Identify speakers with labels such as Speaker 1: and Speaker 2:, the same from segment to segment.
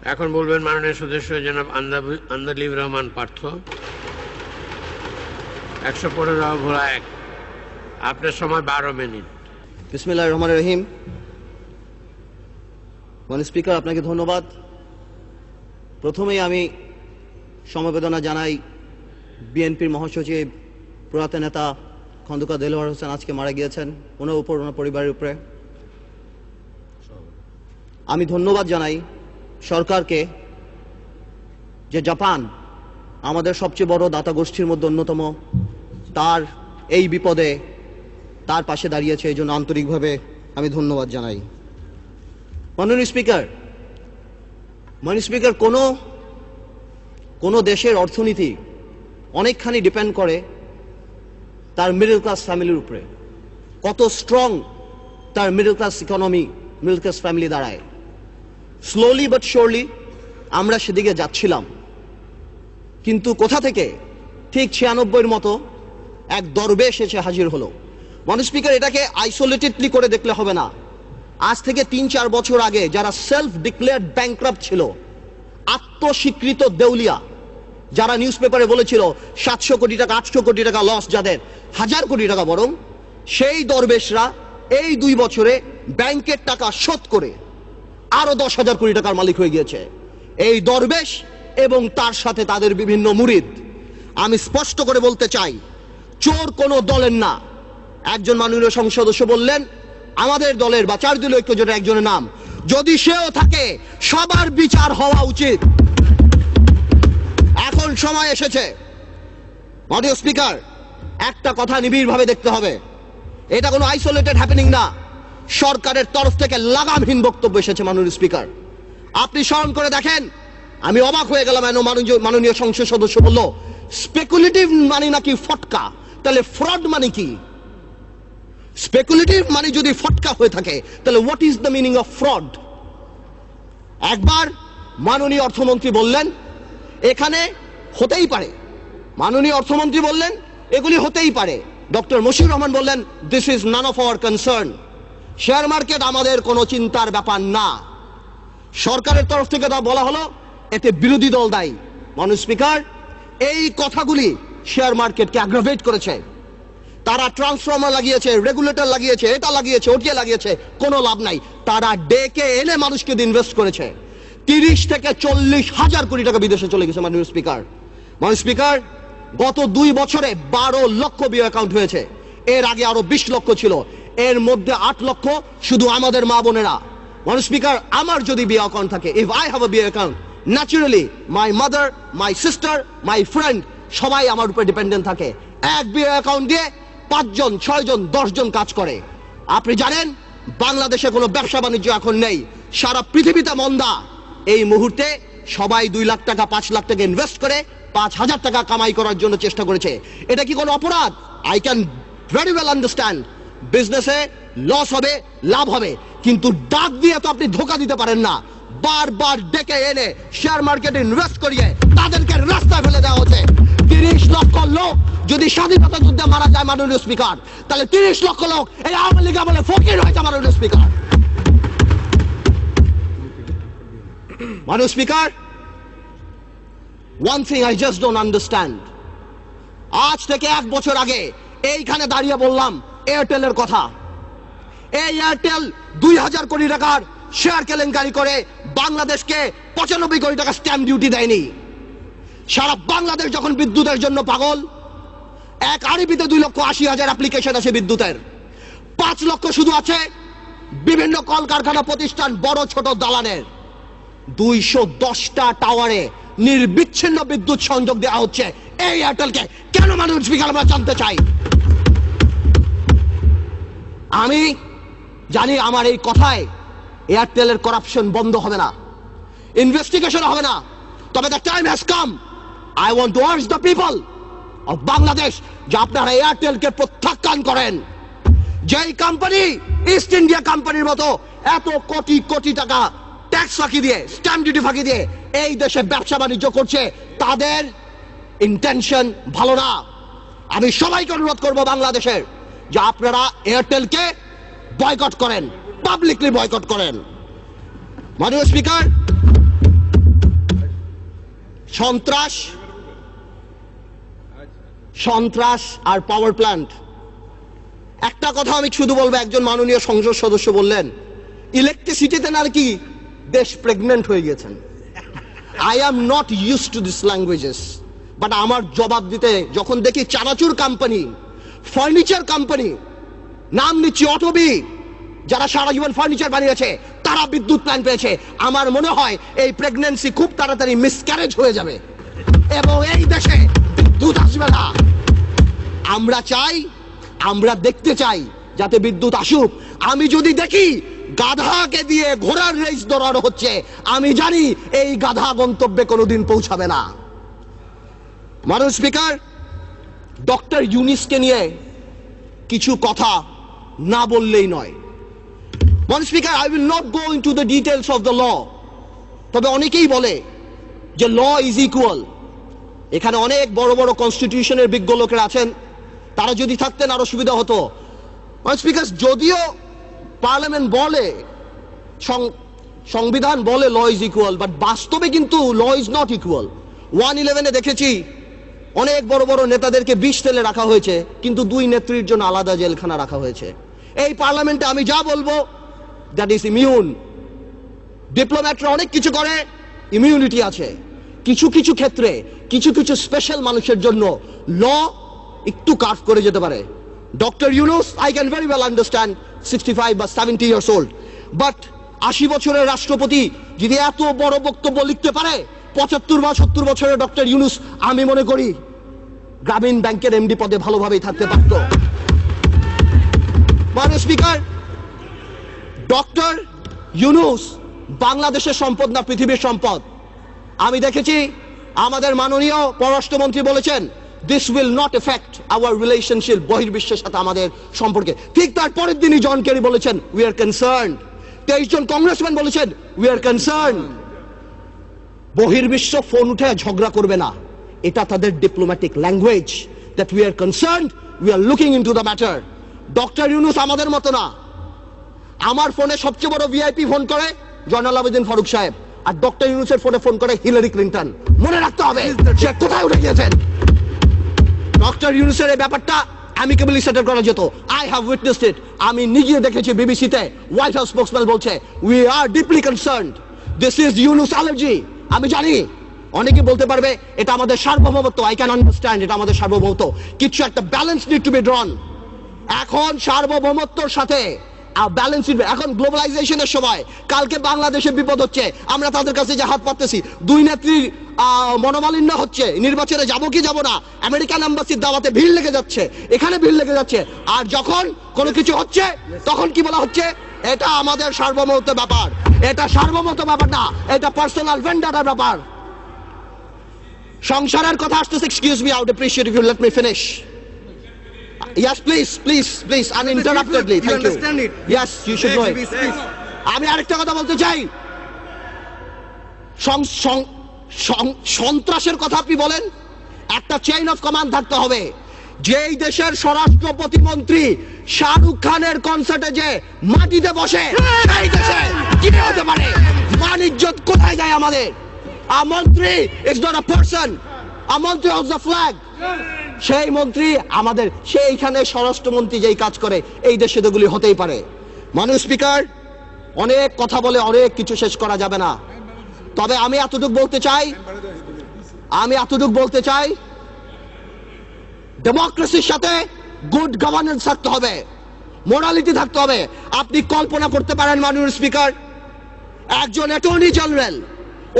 Speaker 1: এখন বলবেন মাননীয় সদস্য জনাব আন্দালিব রহমান পার্থ। 115 ভোলা 1। আপনার সময় 12 মিনিট।
Speaker 2: বিসমিল্লাহির রহমানির রহিম। মাননীয় স্পিকার, আপনাকে ধন্যবাদ। প্রথমেই আমি সমবেদনা জানাই বিএনপির মহাসচিব প্রয়াত নেতা খন্দকার দেলোয়ার হোসেন আজকে মারা গিয়েছেন, ওনার উপর, ওনার পরিবারের উপরে। আমি ধন্যবাদ জানাই সরকারকে যে জাপান আমাদের সবচেয়ে বড় দাতা গোষ্ঠীর মধ্যে অন্যতম, তার এই বিপদে তার পাশে দাঁড়িয়েছে, এই জন্য আন্তরিকভাবে আমি ধন্যবাদ জানাই। মাননীয় স্পিকার, কোনো দেশের অর্থনীতি অনেকখানি ডিপেন্ড করে তার মিডল ক্লাস ফ্যামিলির উপরে, কত স্ট্রং তার middle class economy, middle class family দাঁড়ায়। স্লোলি বাট শিওরলি আমরা সেদিকে যাচ্ছিলাম, কিন্তু কোথা থেকে ঠিক 96-র মতো এক দরবেশ এসে হাজির হলো। মাননীয় স্পিকার, এটাকে আইসোলেটেডলি করে দেখলে হবে না। আজ থেকে 3-4 বছর আগে যারা সেলফ ডিক্লেয়ার্ড ব্যাংক্রাপ্ট ছিল, আত্মস্বীকৃত দেউলিয়া, যারা নিউজ পেপারে বলেছিল 700 কোটি টাকা 800 কোটি টাকা লস, যাদের 1000 কোটি টাকা বরং, সেই দরবেশরা এই 2 বছরে ব্যাংকের টাকা শোধ করে আরো 10,000 কোটি টাকার মালিক হয়ে গিয়েছে। এই দরবেশ এবং তার সাথে তাদের বিভিন্ন মুরিদ। আমি স্পষ্ট করে বলতে চাই, চোর কোনো দলের না। একজন মাননীয় সংসদ সদস্য বললেন আমাদের দলের বা 4 দলীয় ঐক্যজোটের একজনের নাম, যদি সেও থাকে সবার বিচার হওয়া উচিত। এখন সময় এসেছে। মাননীয় স্পিকার, একটা কথা নিবিড়ভাবে দেখতে হবে, এটা কোনো আইসোলেটেড হ্যাপেনিং না। সরকারের তরফ থেকে লাগামহীন বক্তব্য এসেছে। মাননীয় স্পিকার, আপনি স্মরণ করে দেখেন, আমি অবাক হয়ে গেলাম। মাননীয় সংসদ সদস্য বলল স্পেকুলেটিভ মানে নাকি ফটকা, তাহলে ফ্রড মানে কি? স্পেকুলেটিভ মানে যদি ফটকা হয়ে থাকে, তাহলে what is the meaning of fraud? একবার মাননীয় অর্থমন্ত্রী বললেন এখানে হতেই পারে, মাননীয় অর্থমন্ত্রী বললেন এগুলি হতেই পারে। ডক্টর মশিউর রহমান বললেন this is none of our concern. Share market আমাদের কোনো চিন্তার ব্যাপার না। সরকারের তরফ থেকে তা বলা হলো এতে বিরোধী দল দায়ী। মাননীয় স্পিকার, এই কথাগুলি শেয়ার মার্কেটকে অ্যাগ্রাভেট করেছে। তারা ট্রান্সফর্মার লাগিয়েছে, রেগুলেটর লাগিয়েছে, এটা লাগিয়েছে, ওটিয়ে লাগিয়েছে, কোনো লাভ নাই। তারা ডেকে এনে মানুষকে ইনভেস্ট করেছে। 30 থেকে 40 হাজার কোটি টাকা বিদেশে চলে গেছে। মাননীয় স্পিকার, গত 2 বছরে 12 লক্ষ বিও অ্যাকাউন্ট হয়েছে। এর আগে আরো 20 লক্ষ ছিল, এর মধ্যে 8 লক্ষ শুধু আমাদের মা বোনেরা। মাননীয় স্পিকার, আমার যদি বিও অ্যাকাউন্ট থাকে, if I have a BO account, naturally my mother, my sister, my friend সবাই আমার উপরে ডিপেন্ডেন্ট থাকে। এক বিও অ্যাকাউন্ট দিয়ে 5 জন, 6 জন, 10 জন কাজ করে। আপনি জানেন বাংলাদেশে কোনো ব্যবসা বাণিজ্য এখন নেই, সারা পৃথিবীতে মন্দা। এই মুহূর্তে সবাই 2 লাখ টাকা 5 লাখ টাকা ইনভেস্ট করে 5,000 টাকা কামাই করার জন্য চেষ্টা করেছে। এটা কি কোনো অপরাধ? I can very well understand. বিজনেসে লস হবে, লাভ হবে, কিন্তু ডাক দিয়ে তো আপনি ধোকা দিতে পারেন না। বারবার ডেকে এনে শেয়ার মার্কেটে ইনভেস্ট করিয়ে তাদেরকে রাস্তায় ফেলে দেওয়া হচ্ছে। 30 লক্ষ লোক যদি স্বাধীনতা যুদ্ধে মারা যায় মাননীয় স্পিকার, তাহলে 30 লক্ষ লোক এই আওয়ামী লীগ আমলে ফকির হয়েছে। মাননীয় স্পিকার, মাননীয় speaker, one thing I just don't understand. আজ থেকে 1 বছর আগে এইখানে দাঁড়িয়ে বললাম এয়ারটেলের কথা। এই এয়ারটেল 2000 কোটি টাকার শেয়ার কেলেঙ্কারি করে বাংলাদেশকে 95 কোটি টাকা স্ট্যাম্প ডিউটি দেয়নি। সারা বাংলাদেশ যখন বিদ্যুতের জন্য পাগল, এক আরবিতে 2,80,000 অ্যাপ্লিকেশন আছে বিদ্যুতের, 5 লক্ষ শুধু আছে বিভিন্ন কলকারখানা প্রতিষ্ঠান, বড় ছোট দালানের। 210টা টাওয়ারে নির্বিচ্ছিন্ন বিদ্যুৎ সংযোগ দেওয়া হচ্ছে এই এয়ারটেলকে। কেন মাননীয় স্পিকার, আমরা জানতে চাই। আমি জানি আমার এই কথায় এয়ারটেলের করাপশন বন্ধ হবে না, ইনভেস্টিগেশন হবে না, তবে the time has come. I want to urge the people of Bangladesh যে আপনারা এয়ারটেলকে প্রত্যাখ্যান করেন। যেই কোম্পানি ইস্ট ইন্ডিয়া কোম্পানির মতো এত কোটি কোটি টাকা ট্যাক্স ফাঁকি দিয়ে, স্ট্যাম্প ডিউটি ফাঁকি দিয়ে এই দেশে ব্যবসা বাণিজ্য করছে, তাদের ইন্টেনশন ভালো না। আমি সবাইকে অনুরোধ করব বাংলাদেশের যে আপনারা এয়ারটেলকে বয়কট করেন, পাবলিকলি বয়কট করেন। মাননীয় স্পিকার, সন্ত্রাস সন্ত্রাস আর পাওয়ার প্ল্যান্ট। একটা কথা আমি শুধু বলবো, একজন মাননীয় সংসদ সদস্য বললেন ইলেকট্রিসিটিতে নাকি দেশ প্রেগনেন্ট হয়ে গেছেন। I am not use to this languages, but আমার জবাব দিতে যখন দেখি চানাচুর কোম্পানি, ফার্নিচার কোম্পানি, নাম নিচ্ছি অটোবি, যারা সারা জীবন ফার্নিচার বানিয়েছে তারা বিদ্যুৎ প্ল্যান্ট পেয়েছে, আমার মনে হয় এই প্রেগন্যান্সি খুব তাড়াতাড়ি মিসক্যারেজ হয়ে যাবে এবং এই দেশে বিদ্যুৎ আসবে না। আমরা চাই, আমরা দেখতে চাই যাতে বিদ্যুৎ আসুক। আমি যদি দেখি গাধাকে দিয়ে ঘোড়ার রেস দৌড়ানো হচ্ছে, আমি জানি এই গাধা গন্তব্যে কোনোদিন পৌঁছাবে না। মাননীয় স্পিকার, ডক্টর ইউনিসকে নিয়ে কিছু কথা না বললেই নয়। মাননীয় speaker, I will not go into the details of the law. তবে অনেকেই বলে যে ল ইজ ইকুয়াল। এখানে অনেক বড় বড় কনস্টিটিউশনের বিজ্ঞ লোকেরা আছেন, তারা যদি থাকতেন আরো সুবিধা হতো। মাননীয় স্পিকার, যদিও পার্লামেন্ট বলে, সংবিধান বলে ল ইজ ইকুয়াল, বাট বাস্তবে কিন্তু ল ইজ নট ইকুয়াল। 111-এ দেখেছি অনেক বড় বড় নেতাদেরকে বিষ তেলে রাখা হয়েছে, কিন্তু দুই নেত্রীর জন্য আলাদা জেলখানা রাখা হয়েছে। এই পার্লামেন্টে আমি যা বলবো দ্যাট ইজ ইমিউন। ডিপ্লোম্যাটরা অনেক কিছু করে, ইমিউনিটি আছে। কিছু কিছু ক্ষেত্রে কিছু কিছু স্পেশাল মানুষের জন্য ল একটু কার্ভ করে যেতে পারে। Doctor Yunus, I can very well understand 65 বা 70 ইয়ার্স ওল্ড, বাট 80 বছরের রাষ্ট্রপতি যদি এত বড় বক্তব্য লিখতে পারে, 75 বা 70 বছরের ডক্টর ইউনুস আমি মনে করি গ্রামীণ ব্যাংকের এমডি পদে ভালোভাবেই থাকতে পারত। মাননীয় স্পিকার, ডক্টর ইউনুস বাংলাদেশের সম্পদ না পৃথিবীর সম্পদ। আমি দেখেছি আমাদের মাননীয় পররাষ্ট্রমন্ত্রী বলেছেন this will not affect our relationship, বহির্বিশ্বের সাথে আমাদের সম্পর্কে। ঠিক তার পরের দিনই জন কেরি বলেছেন উই আর কনসার্নড। 23 জন কংগ্রেসম্যান বলেছেন উই আর কনসার্নড। বহির্বিশ্ব ফোন উঠে ঝগড়া করবে না, এটা তাদের diplomatic language, that we are concerned, we are looking into the matter. Doctor Yunus আমাদের মতো না। আমার ফোনে সবচেয়ে বড় ভিআইপি ফোন করে জয়নাল আবেদিন ফারুক সাহেব, আর ডক্টর ইউনুসের ফোনে ফোন করে হিলারি ক্লিন্টন। মনে রাখতে হবে সে কোথায় উঠে গিয়েছেন। ডক্টর ইউনুসের এই ব্যাপারটা অ্যামিকেবলি সেটেল করা যেত। আই হ্যাভ উইটনেসড ইট। আমি নিজে দেখেছি বিবিসিতে হোয়াইট হাউস স্পোকসম্যান বলছে we are deeply concerned, this is Yunus allergy. আমি জানি অনেকে বলতে পারবে এটা আমাদের সার্বভৌমত্ব, আই ক্যান আন্ডারস্ট্যান্ড, এটা আমাদের সার্বভৌমত্ব, কিছু একটা ব্যালেন্স নিড টু বি ড্রন। এখন সার্বভৌমত্বর সাথে ব্যালেন্স, এখন গ্লোবালাইজেশনের সময় কালকে বাংলাদেশে বিপদ হচ্ছে, আমরা তাদের কাছে যে হাত পাততেছি, দুই নেত্রীর মনোমালিন্য হচ্ছে, নির্বাচনে যাবো কি যাবো না, আমেরিকান এম্বাসির দাওয়াতে ভিড় লেগে যাচ্ছে, এখানে ভিড় লেগে যাচ্ছে, আর যখন কোনো কিছু হচ্ছে তখন কি বলা হচ্ছে এটা আমাদের সার্বভৌমত্ব ব্যাপার। এটা সার্বভৌমত্ব ব্যাপার না, এটা পার্সোনাল ভেন্ডারের ব্যাপার। সংসারের কথা আসতেছে, excuse me, I would appreciate if you let me finish. Yes, please, uninterruptedly. Thank you.
Speaker 3: Understand it?
Speaker 2: Yes, you should know it. আমি আরেকটা কথা বলতে চাই, সন্ত্রাসের কথা আপনি বলেন, একটা চেইন অফ কমান্ড থাকতে হবে। যেই দেশের স্বরাষ্ট্র প্রতিমন্ত্রী শাহরুখ খানের কনসার্টে যে মাটিতে বসে, সেই দেশে কি হতে পারে? মান ইজ্জত কোথায় যায় আমাদের? আ মন্ত্রী ইজ নট আ পারসন, আ মন্ত্রী অফ দ্য ফ্ল্যাগ। সেই মন্ত্রী আমাদের, সেইখানে স্বরাষ্ট্রমন্ত্রী যেই কাজ করে, এই দেশে এগুলি হতেই পারে। মাননীয় স্পিকার, অনেক কথা বলে অনেক কিছু শেষ করা যাবে না, তবে আমি এতটুকু বলতে চাই ডেমোক্রেসির সাথে গুড গভর্নেন্স থাকতে হবে, মোরালিটি থাকতে হবে। আপনি কল্পনা করতে পারেন মাননীয় স্পিকার, একজন অ্যাটর্নি জেনারেল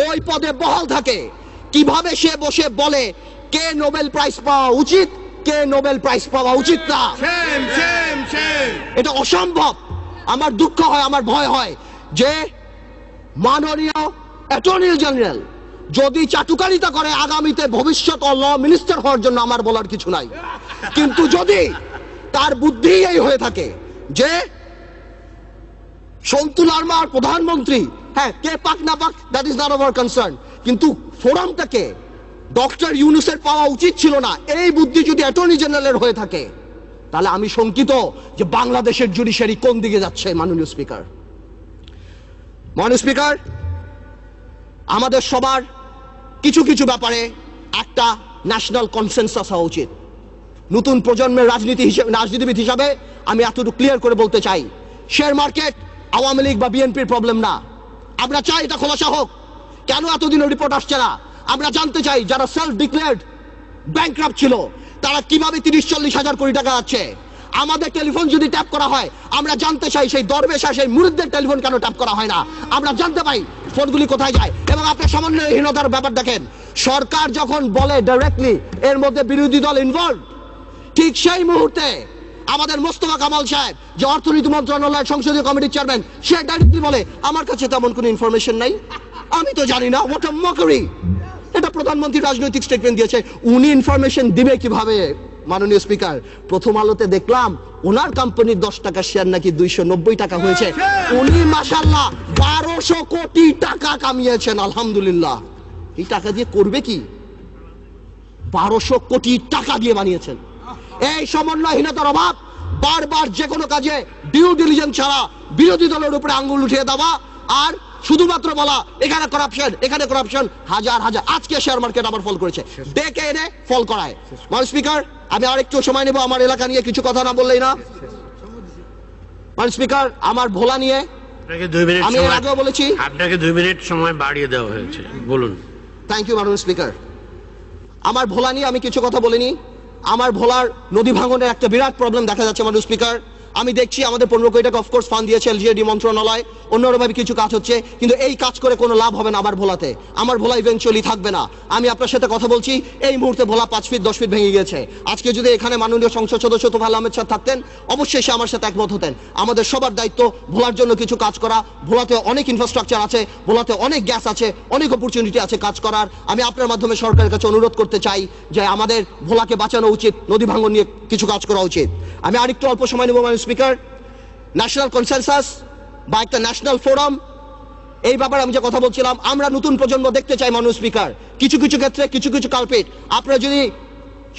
Speaker 2: ওই পদে বহাল থাকে, কিভাবে সে বসে বলে কে নোবেল প্রাইজ পাওয়া উচিত, কে নোবেল প্রাইজ পাওয়া উচিত না। এটা অসম্ভব। আমার দুঃখ হয়, আমার ভয় হয় যে মাননীয় অ্যাটর্নি জেনারেল যদি চাটুকারিতা করে আগামীতে ভবিষ্যৎ ল মিনিস্টার হওয়ার জন্য আমার বলার কিছু নাই, কিন্তু যদি তার বুদ্ধি এই হয়ে থাকে যে সন্তু লারমার প্রধানমন্ত্রী, হ্যাঁ কে পাক না পাক that is not our concern, কিন্তু ফোরামটাকে ডক্টর ইউনুসের পাওয়া উচিত ছিল না, এই বুদ্ধি যদি অ্যাটর্নি জেনারেলের হয়ে থাকে, তাহলে আমি শঙ্কিত যে বাংলাদেশের জুডিশিয়ারি কোন দিকে যাচ্ছে। মাননীয় স্পিকার, আমাদের সবার কিছু কিছু ব্যাপারে একটা ন্যাশনাল কনসেনসাস হওয়া উচিত। নতুন প্রজন্মের রাজনীতিবিদ হিসাবে আমি এতটুকু ক্লিয়ার করে বলতে চাই, শেয়ার মার্কেট আওয়ামী লীগ বা বিএনপির প্রবলেম না। আমরা চাই এটা খোলাসা হোক। কেন এতদিন রিপোর্ট আসছে না? আমরা জানতে চাই যারা সেলফ ডিক্লেয়ার্ড ব্যাংকরাপ্ট ছিল তারা কিভাবে 30-40 হাজার কোটি টাকা আছে। আমাদের টেলিফোন যদি ট্যাপ করা হয়, আমরা জানতে চাই সেই দরবেশ আর সেই মুরিদদের টেলিফোন কেন ট্যাপ করা হয় না। আমরা জানতে পাই ফোনগুলি কোথায় যায়। এবং আপনার সমন্বয়হীনতার ব্যাপার দেখেন, সরকার যখন বলে ডাইরেক্টলি এর মধ্যে বিরোধী দল ইনভলভ, ঠিক সেই মুহূর্তে আমাদের মোস্তফা কামাল সাহেব যে অর্থনীতি মন্ত্রণালয়ের সংসদীয় কমিটির চেয়ারম্যান, সে ডাইরেক্টলি বলে আমার কাছে তেমন কোনো ইনফরমেশন নাই, আমি তো জানি না। What a mockery! এটা প্রধানমন্ত্রী রাজনৈতিক স্টেটমেন্ট দিয়েছে। উনি ইনফরমেশন দিবে কিভাবে? মাননীয় স্পিকার, প্রথম আলোতে দেখলাম ওনার কোম্পানির 10 টাকা শেয়ার নাকি 290 টাকা হয়েছে। উনি মাশাআল্লাহ 1200 কোটি টাকা কামিয়েছেন, আলহামদুলিল্লাহ। এই টাকা দিয়ে করবে কি? 1200 কোটি টাকা দিয়ে বানিয়েছেন। এই সমন্বয়হীনতার অভাব, বারবার যে কোনো কাজে ডিউ ডিলিজেন্স ছাড়া বিরোধী দলের উপরে আঙ্গুল উঠিয়ে দেওয়া আর শুধুমাত্র বলা এখানে করাপশন, এখানে করাপশন। হাজার হাজার আজকে শেয়ার মার্কেট আবার ফল করেছে, ডেকে এনে ফল করায়। মাননীয় স্পিকার, আমি আরেকটু সময় নেব আমার এলাকা নিয়ে কিছু কথা না বললেই না। মাননীয় স্পিকার, আমার ভোলা নিয়ে আমি এর আগেও বলেছি,
Speaker 1: আপনাকে 2 মিনিট সময় বাড়িয়ে দেওয়া হয়েছে, বলুন।
Speaker 2: থ্যাংক ইউ মাননীয় স্পিকার। আমার ভোলা নিয়ে আমি কিছু কথা বলিনি। আমার ভোলার নদী ভাঙনের একটা বিরাট প্রবলেম দেখা যাচ্ছে মাননীয় স্পিকার। আমি দেখছি আমাদের 15 কোটি টাকা অফকোর্স ফান্ড দিয়েছে এলজিএডি মন্ত্রণালয়, অন্যভাবে কিছু কাজ হচ্ছে, কিন্তু এই কাজ করে কোনো লাভ হবে না আমার ভোলাতে। আমার ভোলা ইভেনচুয়ালি থাকবে না। আমি আপনার সাথে কথা বলছি, এই মুহূর্তে ভোলা 5 ফিট 10 ফিট ভেঙে গিয়েছে। আজকে যদি এখানে মাননীয় সংসদ সদস্য তোফায়েল আহমেদ সাহেব থাকতেন, অবশ্যই সে আমার সাথে একমত হতেন। আমাদের সবার দায়িত্ব ভোলার জন্য কিছু কাজ করা। ভোলাতে অনেক ইনফ্রাস্ট্রাকচার আছে, ভোলাতে অনেক গ্যাস আছে, অনেক অপরচুনিটি আছে কাজ করার। আমি আপনার মাধ্যমে সরকারের কাছে অনুরোধ করতে চাই যে আমাদের ভোলাকে বাঁচানো উচিত, নদী ভাঙন নিয়ে কিছু কাজ করা উচিত। আমি আরেকটু অল্প সময় নেব মাননীয় স্পিকার। ন্যাশনাল কনসেনসাস বা একটা ন্যাশনাল ফোরাম, এই ব্যাপারে আমি যে কথা বলছিলাম, আমরা নতুন প্রজন্ম দেখতে চাই মাননীয় স্পিকার। কিছু কিছু ক্ষেত্রে কিছু কিছু কালপিট, আপনারা যদি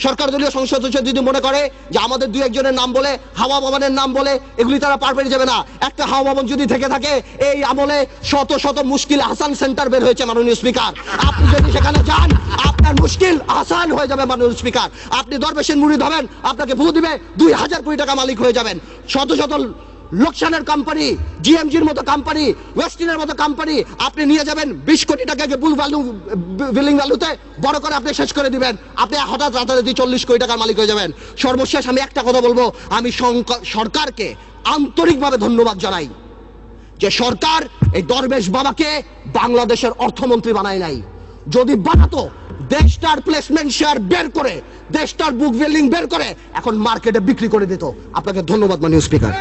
Speaker 2: সরকার দলীয় সংসদ সদস্য যদি মনে করে যে আমাদের 2-1 নাম বলে, হাওয়া ভবনের নাম বলে এগুলি তারা পার পেয়ে যাবে না। একটা হাওয়া ভবন যদি থেকে থাকে, এই আমলে শত শত মুশকিল আহসান সেন্টার বের হয়েছে মাননীয় স্পিকার। আপনি যদি সেখানে যান, আপনার মুশকিল আসান হয়ে যাবে মাননীয় স্পিকার। আপনি দরবেশের মুরিদ হবেন, আপনাকে ভূ দিবে, 2000 কোটি টাকা মালিক হয়ে যাবেন। শত শত লোকসানের কোম্পানি, জিএমজির মতো কোম্পানি, ওয়েস্টিনের মতো কোম্পানি আপনি নিয়ে যাবেন 20 কোটি টাকাকে বিলিং ভ্যালুতে বড় করে আপনি শেষ করে দিবেন। আপনি হঠাৎ রাতারাতি 40 কোটি টাকার মালিক হয়ে যাবেন। সর্বশেষ আমি একটা কথা বলবো, আমি সরকারকে আন্তরিকভাবে ধন্যবাদ জানাই যে সরকার এই দরবেশ বাবাকে বাংলাদেশের অর্থমন্ত্রী বানায় নাই। যদি বানাতো, দেশটার প্লেসমেন্ট শেয়ার বের করে, দেশটার বুক বিল্ডিং বের করে এখন মার্কেটে বিক্রি করে দিত। আপনাকে ধন্যবাদ মাননীয় স্পিকার।